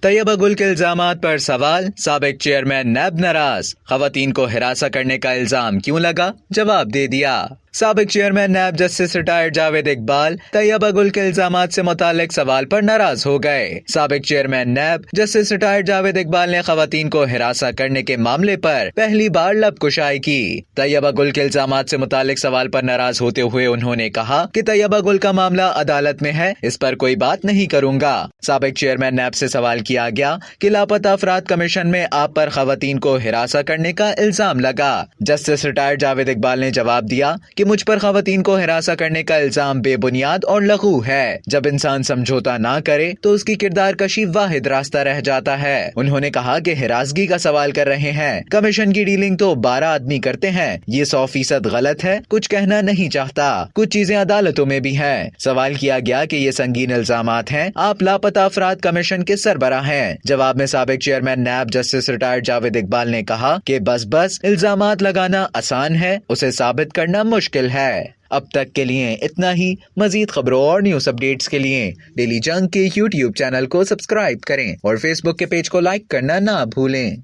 طیبہ گل کے الزامات پر سوال، سابق چیئرمین نیب ناراض، خواتین کو ہراساں کرنے کا الزام کیوں لگا؟ جواب دے دیا۔ سابق chairman NAB justice retired Javed Iqbal Tayyaba Gul کے الزامات سے متعلق سوال پر ناراض ہو گئے۔ سابق chairman NAB justice retired Javed Iqbal نے خواتین کو ہراساں کرنے کے معاملے پر پہلی بار لب کشائی کی۔ طیبہ گل کے الزامات سے متعلق سوال پر ناراض ہوتے ہوئے انہوں نے کہا کہ طیبہ گل کا معاملہ عدالت میں ہے، اس پر کوئی بات نہیں کروں گا۔ سابق چیئرمین نیب سے سوال کیا گیا کہ لاپتہ افراد کمیشن میں آپ پر خواتین کو ہراساں کرنے کا الزام لگا۔ جسٹس ریٹائرڈ جاوید اقبال نے جواب دیا کہ مجھ پر خواتین کو ہراساں کرنے کا الزام بے بنیاد اور لغو ہے۔ جب انسان سمجھوتا نہ کرے تو اس کی کردار کشی واحد راستہ رہ جاتا ہے۔ انہوں نے کہا کہ ہراسگی کا سوال کر رہے ہیں، کمیشن کی ڈیلنگ تو 12 آدمی کرتے ہیں، یہ 100% غلط ہے، کچھ کہنا نہیں چاہتا، کچھ چیزیں عدالتوں میں بھی ہیں۔ سوال کیا گیا کہ یہ سنگین الزامات ہیں، آپ لاپتہ افراد کمیشن کے سربراہ ہیں۔ جواب میں سابق chairman NAB justice retired Javed Iqbal نے کہا کہ بس الزامات لگانا آسان ہے، اسے ثابت کرنا مشکل ہے۔ اب تک کے لیے اتنا ہی۔ مزید خبروں اور نیوز اپڈیٹس کے لیے ڈیلی جنگ کے YouTube چینل کو سبسکرائب کریں اور فیس بک کے پیج کو لائک کرنا نہ بھولیں۔